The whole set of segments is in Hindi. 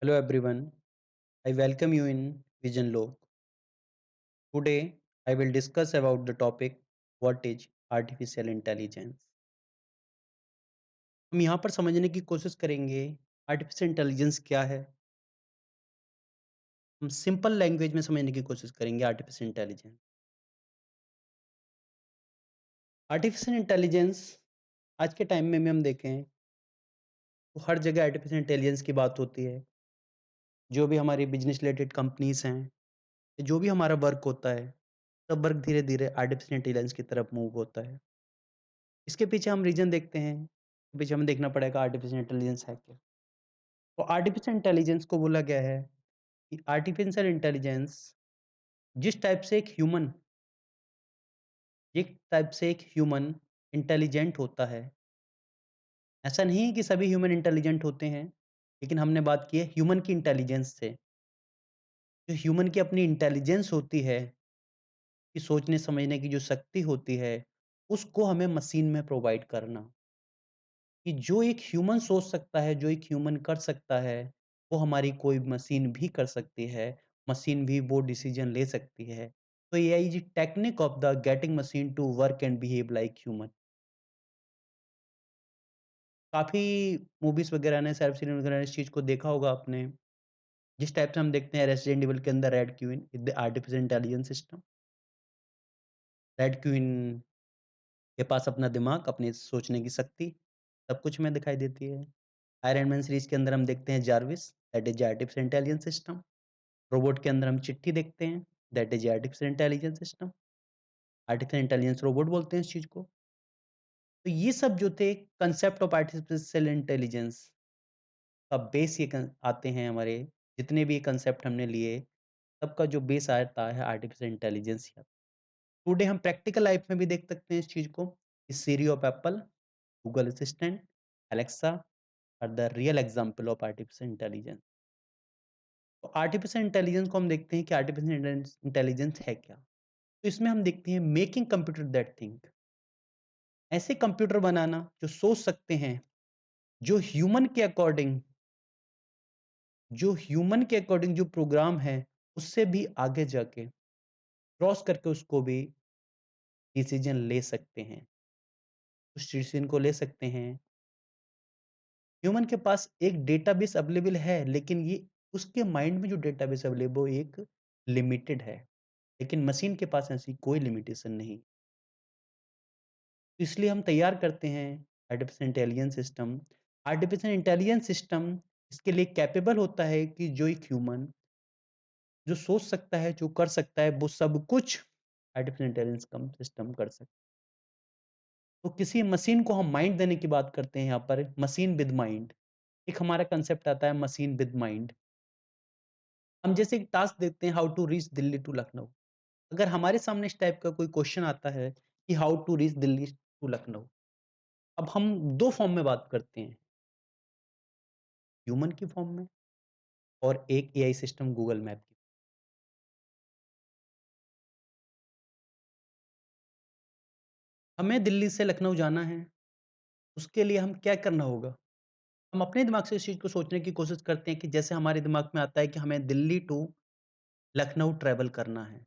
Hello everyone, I welcome you in visionlok. Today I will discuss about the topic what is artificial intelligence. हम यहाँ पर समझने की कोशिश करेंगे आर्टिफिशियल इंटेलिजेंस क्या है। हम सिंपल लैंग्वेज में समझने की कोशिश करेंगे आर्टिफिशियल इंटेलिजेंस। आर्टिफिशियल इंटेलिजेंस आज के टाइम में हम देखें तो हर जगह आर्टिफिशियल इंटेलिजेंस की बात होती है। जो भी हमारी बिजनेस रिलेटेड कंपनीज हैं, जो भी हमारा वर्क होता है, सब वर्क धीरे धीरे आर्टिफिशियल इंटेलिजेंस की तरफ मूव होता है। इसके पीछे हम रीज़न देखते हैं, पीछे हमें देखना पड़ेगा आर्टिफ़िशियल इंटेलिजेंस है क्या? तो आर्टिफ़िशियल इंटेलिजेंस को बोला गया है कि आर्टिफ़िशियल इंटेलिजेंस जिस टाइप से एक ह्यूमन इंटेलिजेंट होता है, ऐसा नहीं है कि सभी ह्यूमन इंटेलिजेंट होते हैं, लेकिन हमने बात की है ह्यूमन की इंटेलिजेंस से। जो ह्यूमन की अपनी इंटेलिजेंस होती है, कि सोचने समझने की जो शक्ति होती है, उसको हमें मशीन में प्रोवाइड करना। कि जो एक ह्यूमन सोच सकता है, जो एक ह्यूमन कर सकता है, वो हमारी कोई मशीन भी कर सकती है, मशीन भी वो डिसीजन ले सकती है। तो AI is technique of the getting machine to work and behave like human. काफ़ी मूवीज़ वगैरह ने, वेब सीरीज़ वगैरह ने इस चीज़ को देखा होगा आपने। जिस टाइप से हम देखते हैं रेसिडेंट एविल के अंदर red queen with the artificial intelligence system. Red queen के पास अपना दिमाग, अपनी सोचने की शक्ति, सब कुछ में दिखाई देती है। आयरन मैन सीरीज़ के अंदर हम देखते हैं Jarvis, that is artificial intelligence system. Robot के अंदर हम चिट्ठी देखते हैं, that is artificial intelligence system. Artificial intelligence robot बोलते हैं इस चीज़ को। तो ये सब जो थे कांसेप्ट ऑफ आर्टिफिशियल इंटेलिजेंस का बेस ये आते हैं हमारे, जितने भी कांसेप्ट हमने लिए, सबका जो बेस आता है आर्टिफिशियल इंटेलिजेंस ही आता है। टुडे हम प्रैक्टिकल लाइफ में भी देख सकते हैं इस चीज़ को। Siri of Apple, Google Assistant, Alexa are the real example of artificial intelligence. तो आर्टिफिशियल इंटेलिजेंस को हम देखते हैं कि आर्टिफिशियल इंटेलिजेंस है क्या। तो इसमें हम देखते हैं मेकिंग कंप्यूटर दैट थिंक। ऐसे कंप्यूटर बनाना जो सोच सकते हैं, जो ह्यूमन के अकॉर्डिंग, जो प्रोग्राम है, उससे भी आगे जाके क्रॉस करके उसको भी डिसीजन ले सकते हैं। उस डिसीजन को ले सकते हैं। ह्यूमन के पास एक डेटाबेस अवेलेबल है, लेकिन ये उसके माइंड में जो डेटाबेस अवेलेबल वो एक लिमिटेड है। लेकिन मशीन के पास ऐसी कोई लिमिटेशन नहीं। तो इसलिए हम तैयार करते हैं artificial intelligence system. Artificial intelligence system इसके लिए कैपेबल होता है कि जो एक ह्यूमन जो सोच सकता है, जो कर सकता है, वो सब कुछ आर्टिफिशियल इंटेलिजेंस कम सिस्टम कर सकता है। तो किसी मशीन को हम माइंड देने की बात करते हैं यहाँ पर, मशीन विद माइंड। एक हमारा कंसेप्ट आता है मशीन विद माइंड। हम जैसे एक टास्क देखते हैं how to reach Delhi to Lucknow. अगर हमारे सामने इस टाइप का कोई क्वेश्चन आता है कि how to reach Delhi to Lucknow, अब हम 2 फॉर्म में बात करते हैं, ह्यूमन की फॉर्म में और एक एआई सिस्टम गूगल मैप की। हमें दिल्ली से लखनऊ जाना है, उसके लिए हम क्या करना होगा? हम अपने दिमाग से इस चीज़ को सोचने की कोशिश करते हैं कि जैसे हमारे दिमाग में आता है कि हमें दिल्ली टू लखनऊ ट्रैवल करना है।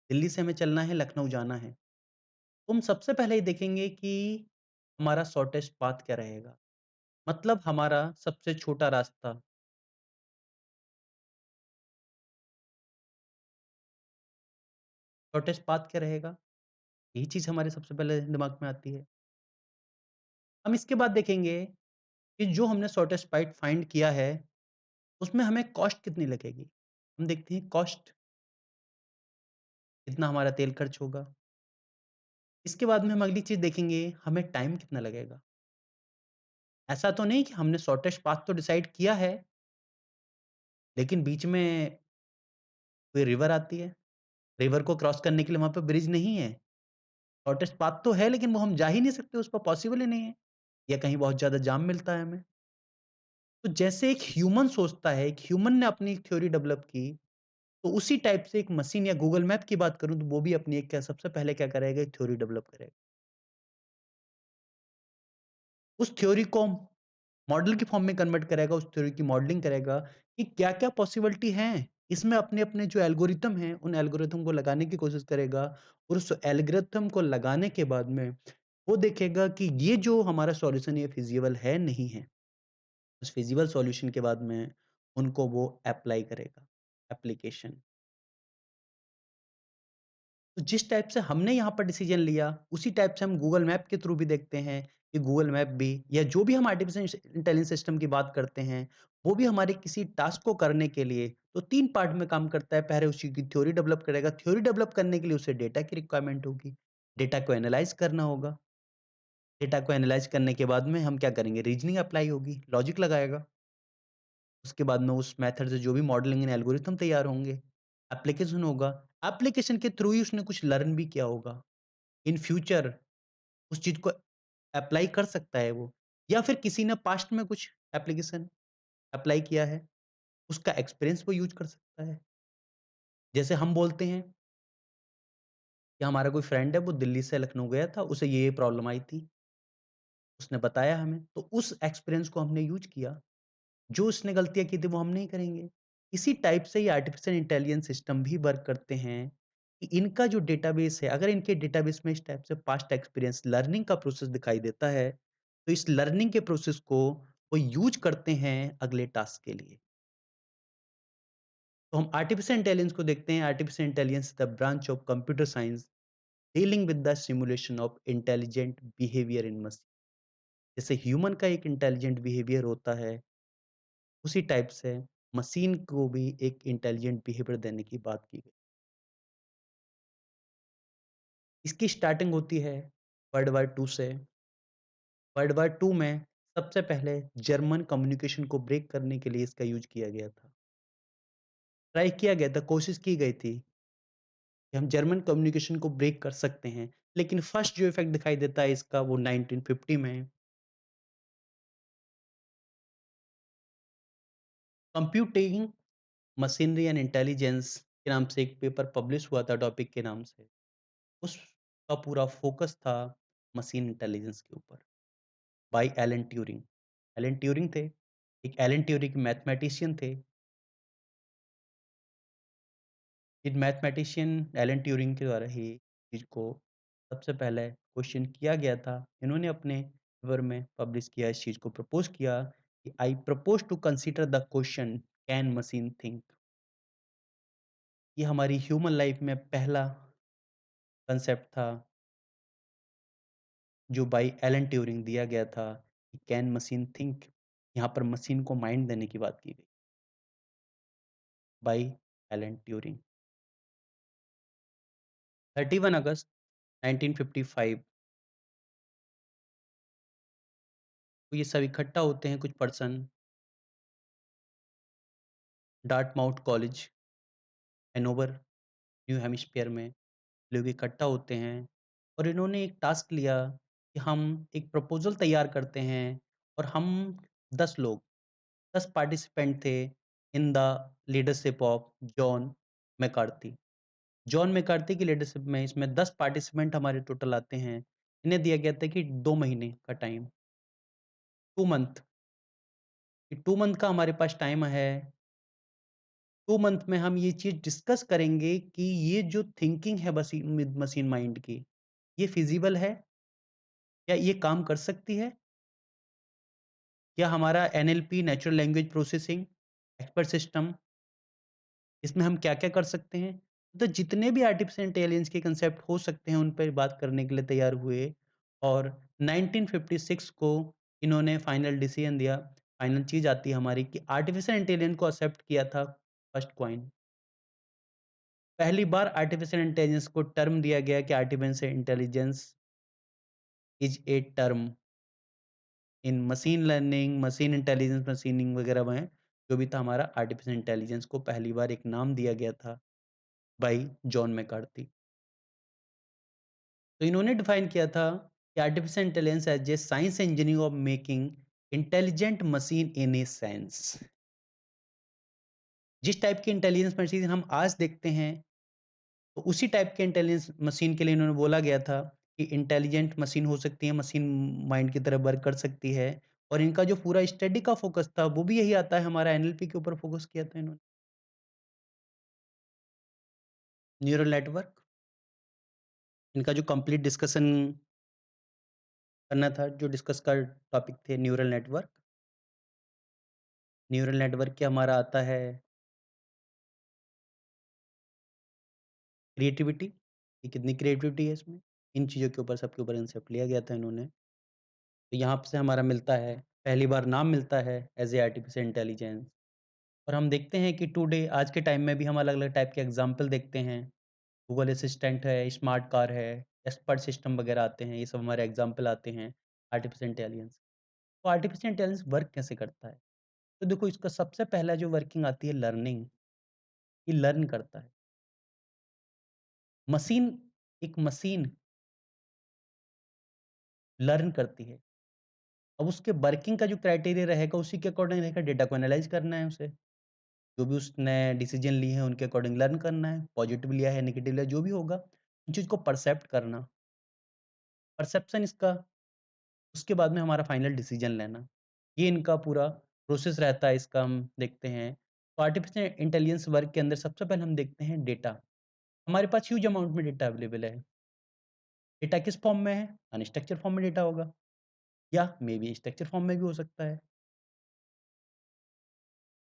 दिल्ली से हमें चलना है, लखनऊ जाना है। तो हम सबसे पहले ये देखेंगे कि हमारा शॉर्टेस्ट पाथ क्या रहेगा? मतलब हमारा सबसे छोटा रास्ता, शॉर्टेस्ट पाथ क्या रहेगा? यही चीज़ हमारे सबसे पहले दिमाग में आती है। हम इसके बाद देखेंगे कि जो हमने शॉर्टेस्ट पाथ फाइंड किया है, उसमें हमें कॉस्ट कितनी लगेगी? हम देखते हैं कॉस्ट, कितना हमारा तेल खर्च होगा। इसके बाद में हम अगली चीज़ देखेंगे, हमें टाइम कितना लगेगा? ऐसा तो नहीं कि हमने शॉर्टेस्ट पाथ तो डिसाइड किया है, लेकिन बीच में कोई रिवर आती है। रिवर को क्रॉस करने के लिए वहाँ पे ब्रिज नहीं है। शॉर्टेस्ट पाथ तो है, लेकिन वो हम जा ही नहीं सकते, उस पर पॉसिबल ही नहीं है, या कहीं बहुत ज़्यादा जाम मिलता है हमें। तो जैसे एक ह्यूमन सोचता है, एक ह्यूमन ने अपनी थ्योरी डेवलप की, तो उसी टाइप से एक मशीन या गूगल मैप की बात करूँ तो वो भी अपनी एक क्या सबसे पहले क्या करेगा, एक थ्योरी डेवलप करेगा। उस थ्योरी को मॉडल की फॉर्म में कन्वर्ट करेगा, उस थ्योरी की मॉडलिंग करेगा कि क्या-क्या पॉसिबिलिटी हैं। इसमें अपने-अपने जो एल्गोरिथम हैं, उन एल्गोरिथम को लगाने की कोशिश करेगा और उस एल्गोरिथम को लगाने के बाद में वो देखेगा कि ये जो हमारा सॉल्यूशन ये फिज़िबल है, नहीं है। उस फिज़िबल सॉल्यूशन के बाद में उनको वो एप्लाई करेगा, एप्लीकेशन। तो जिस टाइप से हमने यहाँ पर डिसीजन लिया, उसी टाइप से हम गूगल मैप के थ्रू भी देखते हैं कि गूगल मैप भी या जो भी हम आर्टिफिशियल इंटेलिजेंस सिस्टम की बात करते हैं, वो भी हमारे किसी टास्क को करने के लिए तो 3 पार्ट में काम करता है। पहले उसी की थ्योरी डेवलप करेगा, थ्योरी डेवलप करने के लिए उसे डेटा की रिक्वायरमेंट होगी, डेटा को एनालाइज़ करना होगा, डेटा को एनालाइज़ करने के बाद में हम क्या करेंगे, रीज़निंग अप्लाई होगी, लॉजिक लगाएगा। उसके बाद में उस मेथड से जो भी मॉडलिंग एंड एल्गोरिथम तैयार होंगे, एप्लीकेशन होगा, एप्लीकेशन के थ्रू ही उसने कुछ लर्न भी किया होगा। इन फ्यूचर उस चीज़ को अप्लाई कर सकता है वो या फिर किसी ने पास्ट में कुछ एप्लीकेशन अप्लाई किया है, उसका एक्सपीरियंस वो यूज़ कर सकता है। जैसे हम बोलते हैं कि हमारा कोई फ्रेंड है वो दिल्ली से लखनऊ गया था, उसे ये प्रॉब्लम आई थी, उसने बताया हमें, तो उस एक्सपीरियंस को हमने यूज़ किया। जो उसने गलतियाँ की थी वो हम नहीं करेंगे। इसी टाइप से ये आर्टिफिशियल इंटेलिजेंस सिस्टम भी वर्क करते हैं कि इनका जो डेटाबेस है, अगर इनके डेटाबेस में इस टाइप से पास्ट एक्सपीरियंस लर्निंग का प्रोसेस दिखाई देता है, तो इस लर्निंग के प्रोसेस को वो यूज़ करते हैं अगले टास्क के लिए। तो हम आर्टिफिशियल इंटेलिजेंस को देखते हैं, artificial intelligence is the branch of computer science dealing with the simulation of intelligent behaviour in machine. जैसे ह्यूमन का एक इंटेलिजेंट बिहेवियर होता है, उसी टाइप से मशीन को भी एक इंटेलिजेंट बिहेवियर देने की बात की गई। इसकी स्टार्टिंग होती है वर्ल्ड वार 2 से। वर्ल्ड वार 2 में सबसे पहले जर्मन कम्युनिकेशन को ब्रेक करने के लिए इसका यूज़ किया गया था। ट्राई किया गया था, कोशिश की गई थी कि हम जर्मन कम्युनिकेशन को ब्रेक कर सकते हैं। लेकिन फर्स्ट जो इफ़ेक्ट दिखाई देता है इसका वो 1950 में कंप्यूटिंग मशीनरी एंड इंटेलिजेंस के नाम से एक पेपर पब्लिश हुआ था टॉपिक के नाम से। उसका पूरा फ़ोकस था मशीन इंटेलिजेंस के ऊपर by Alan Turing. Alan Turing थे, एक एलन ट्यूरिंग मैथमेटिशियन थे। इन मैथमेटिशियन एलन ट्यूरिंग के द्वारा ही चीज़ को सबसे पहले क्वेश्चन किया गया था। इन्होंने अपने पेपर में पब्लिश किया, इस चीज़ को प्रपोज़ किया कि I propose to consider the question can machine think. ये हमारी ह्यूमन लाइफ में पहला कांसेप्ट था जो बाय एलन ट्यूरिंग दिया गया था कि कैन मशीन थिंक। यहाँ पर मशीन को माइंड देने की बात की गई बाय एलन ट्यूरिंग। 31 अगस्त 1955 को ये सब इकट्ठा होते हैं कुछ person Dartmouth college, Hanover, new Hampshire में लोग इकट्ठा होते हैं और इन्होंने एक टास्क लिया कि हम एक प्रपोज़ल तैयार करते हैं और हम 10 लोग, 10 पार्टिसिपेंट थे in the leadership of John McCarthy. John McCarthy की लीडरशिप में इसमें 10 पार्टिसिपेंट हमारे टोटल आते हैं। इन्हें दिया गया था कि 2 महीने का टाइम, 2 मंथ, कि 2 मंथ का हमारे पास टाइम है। 2 मंथ में हम ये चीज़ डिस्कस करेंगे कि ये जो थिंकिंग है मशीन माइंड की, ये फिज़िबल है? क्या ये काम कर सकती है? क्या हमारा NLP natural language processing, expert system इसमें हम क्या-क्या कर सकते हैं? तो जितने भी आर्टिफिशियल इंटेलिजेंस के कांसेप्ट हो सकते हैं, उन पे बात करने के लिए तैयार हुए और 1956 को इन्होंने फाइनल डिसीजन दिया। फाइनल चीज़ आती है हमारी कि आर्टिफिशियल इंटेलिजेंस को एक्सेप्ट किया था फर्स्ट क्वाइन। पहली बार आर्टिफिशियल इंटेलिजेंस को टर्म दिया गया कि artificial intelligence is a term in machine learning, machine intelligence, machining वगैरह में जो भी था हमारा आर्टिफिशियल इंटेलिजेंस को पहली बार एक नाम दिया गया था बाय जॉन मैकार्थी। तो इन्होंने डिफाइन किया था कि artificial intelligence as a science engineering of making intelligent machine in a sense. जिस टाइप की इंटेलिजेंस मशीन हम आज देखते हैं, तो उसी टाइप के इंटेलिजेंस मशीन के लिए इन्होंने बोला गया था कि इंटेलिजेंट मशीन हो सकती है, मशीन माइंड की तरह वर्क कर सकती है और इनका जो पूरा स्टडी का फ़ोकस था, वो भी यही आता है, हमारा एनएलपी के ऊपर फ़ोकस किया था इन्होंने। न्यूरल नेटवर्क, इनका जो कंप्लीट डिस्कशन करना था, जो डिस्कस का टॉपिक थे न्यूरल नेटवर्क। न्यूरल नेटवर्क क्या हमारा आता है क्रिएटिविटी, कि कितनी क्रिएटिविटी है इसमें। इन चीज़ों के ऊपर सबके ऊपर इंसेप्ट लिया गया था इन्होंने। तो यहाँ से हमारा मिलता है, पहली बार नाम मिलता है एज़ ए आर्टिफिशियल इंटेलिजेंस। और हम देखते हैं कि टुडे आज के टाइम में भी हम अलग-अलग टाइप के एग्ज़ाम्पल देखते हैं। गूगल असिस्टेंट है, स्मार्ट कार है, एक्सपर्ट सिस्टम वगैरह आते हैं, ये सब हमारे एग्ज़ाम्पल आते हैं आर्टिफिशियल इंटेलिजेंस। तो आर्टिफिशियल इंटेलिजेंस वर्क कैसे करता है? तो देखो इसका सबसे पहला जो वर्किंग आती है लर्निंग, ये लर्न करता है। मशीन एक मशीन लर्न करती है। अब उसके वर्किंग का जो क्राइटेरिया रहेगा उसी के अकॉर्डिंग रहेगा, डेटा को एनालाइज़ करना है उसे। जो भी उसने डिसीज़न लिए हैं उनके अकॉर्डिंग लर्न करना है, पॉजिटिव लिया है, नेगेटिव लिया है, जो भी होगा, उन चीज़ को परसेप्ट करना, परसेप्शन इसका, उसके बाद में हमारा फाइनल डिसीज़न लेना। ये इनका पूरा प्रोसेस रहता है, इसका हम देखते हैं। तो आर्टिफिशियल इंटेलिजेंस वर्क के अंदर सबसे पहले हम देखते हैं डेटा। हमारे पास ह्यूज अमाउंट में डेटा अवेलेबल है। डेटा किस फॉर्म में है? अनस्ट्रक्चर्ड फॉर्म में डेटा होगा या मेबी स्ट्रक्चर फॉर्म में भी हो सकता है,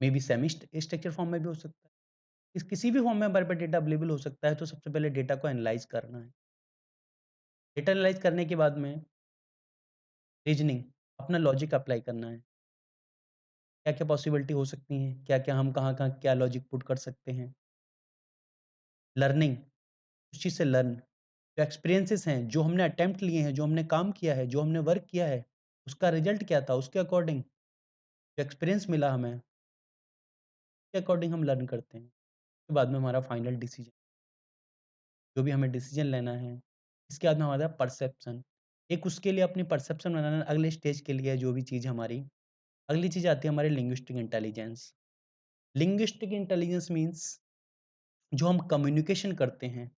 मेबी सेमी स्ट्रक्चर फॉर्म में भी हो सकता है। इस किसी भी फॉर्म में हमारे पास डेटा अवेलेबल हो सकता है, तो सबसे पहले डेटा को एनालाइज़ करना है। डेटा एनालाइज़ करने के बाद में रीज़निंग, अपना लॉजिक अप्लाई करना है। क्या-क्या पॉसिबिलिटी हो सकती हैं? क्या-क्या हम कहाँ-कहाँ क्या लॉजिक पुट कर सकते हैं? लर्निंग, उस चीज़ से लर्न, जो एक्सपीरियंसेस हैं, जो हमने अटेम्प्ट लिए हैं, जो हमने काम किया है, जो हमने वर्क किया है, उसका रिज़ल्ट क्या था? उसके अकॉर्डिंग जो एक्सपीरियंस मिला हमें, उसके अकॉर्डिंग हम लर्न करते हैं। उसके बाद में हमारा फाइनल डिसीज़न, जो भी हमें डिसीज़न लेना है। इसके बाद में हमारा परसेप्शन, एक उसके लिए अपनी परसेप्शन बनाना, अगले स्टेज के लिए जो भी चीज़ हमारी, अगली चीज़ आती है हमारी linguistic intelligence. Linguistic intelligence means जो हम कम्युनिकेशन करते हैं,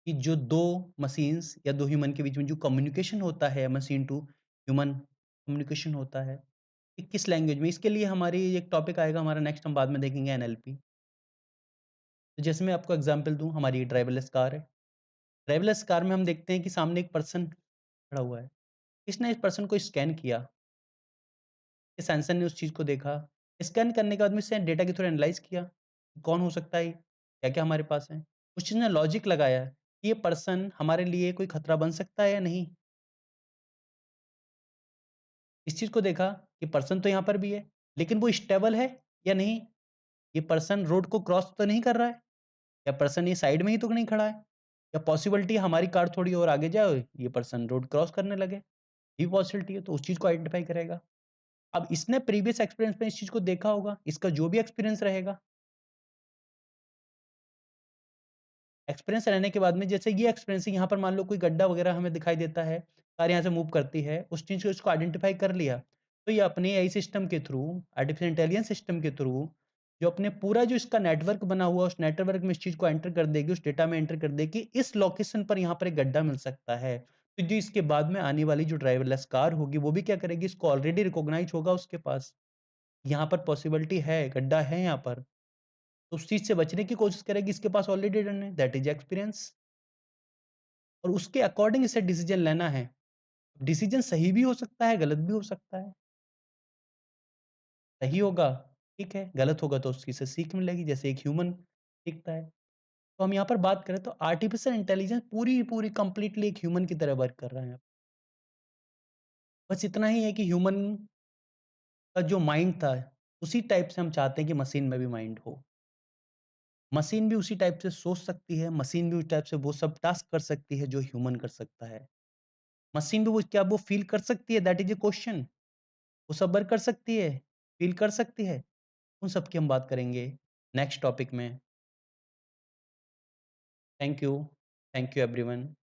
कि जो 2 मशीन्स या 2 ह्यूमन के बीच में जो कम्युनिकेशन होता है, मशीन टू ह्यूमन कम्युनिकेशन होता है, ये किस लैंग्वेज में, इसके लिए हमारी एक टॉपिक आएगा हमारा नेक्स्ट, हम बाद में देखेंगे एनएलपी। तो जैसे मैं आपको एग्ज़ाम्पल दूँ, हमारी ड्राइवरलेस कार है। ड्राइवरलेस कार में हम देखते हैं कि सामने एक पर्सन खड़ा हुआ है। किसने इस पर्सन को स्कैन किया, इस सेंसर ने उस चीज़ को देखा। स्कैन करने के बाद में इसने डेटा के थ्रू एनालाइज़ किया, कौन हो सकता है ये? क्या-क्या हमारे पास है? उस चीज़ ने लॉजिक लगाया, कि ये पर्सन हमारे लिए कोई खतरा बन सकता है या नहीं? इस चीज़ को देखा कि पर्सन तो यहाँ पर भी है, लेकिन वो स्टेबल है या नहीं? ये पर्सन रोड को क्रॉस तो नहीं कर रहा है? या पर्सन ये साइड में ही तो नहीं खड़ा है? या पॉसिबिलिटी है हमारी कार थोड़ी और आगे जाए, ये पर्सन रोड क्रॉस करने लगे? ये पॉसिबिलिटी है, तो उस चीज़ को आइडेंटिफ़ाई करेगा। अब इसने प्रीवियस एक्सपीरियंस में इस चीज़ को देखा होगा, इसका जो भी एक्सपीरियंस रहेगा, एक्सपीरियंस रहने के बाद में जैसे ये एक्सपीरियंस है, यहाँ पर मान लो कोई गड्ढा वगैरह हमें दिखाई देता है, कार यहाँ से मूव करती है, उस चीज़ को इसको आइडेंटिफ़ाई कर लिया, तो ये अपने एआई सिस्टम के थ्रू, आर्टिफिशियल इंटेलिजेंस सिस्टम के थ्रू, जो अपने पूरा जो इसका नेटवर्क बना हुआ है, उस नेटवर्क में इस चीज़ को एंटर कर देगी, उस डेटा में एंटर कर देगी, इस लोकेशन पर यहाँ पर एक गड्ढा मिल सकता है। तो जो इसके बाद में आने वाली जो ड्राइवरलेस कार होगी, वो भी क्या करेगी, इसको ऑलरेडी रिकॉग्नाइज़ होगा उसके पास, यहाँ पर पॉसिबिलिटी है, गड्ढा है यहाँ पर। तो उस चीज़ से बचने की कोशिश करेगी, इसके पास ऑलरेडी डन है, दैट इज़ एक्सपीरियंस। और उसके अकॉर्डिंग इसे डिसीजन लेना है। डिसीजन सही भी हो सकता है, गलत भी हो सकता है। सही होगा, ठीक है, गलत होगा तो उस चीज़ से सीख मिलेगी, जैसे एक ह्यूमन सीखता है। तो हम यहाँ पर बात करें तो आर्टिफिशियल इंटेलिजेंस पूरी कंप्लीटली एक ह्यूमन की तरह वर्क कर रहा है। बस इतना ही है कि ह्यूमन का जो माइंड था, उसी टाइप से हम चाहते हैं कि मशीन में भी माइंड हो। मशीन भी उसी टाइप से सोच सकती है, मशीन भी उस टाइप से वो सब टास्क कर सकती है जो ह्यूमन कर सकता है। मशीन भी वो क्या वो फ़ील कर सकती है? That is a question. वो सब्र कर सकती है? फ़ील कर सकती है? उन सब की हम बात करेंगे नेक्स्ट टॉपिक में। Thank you. Thank you everyone.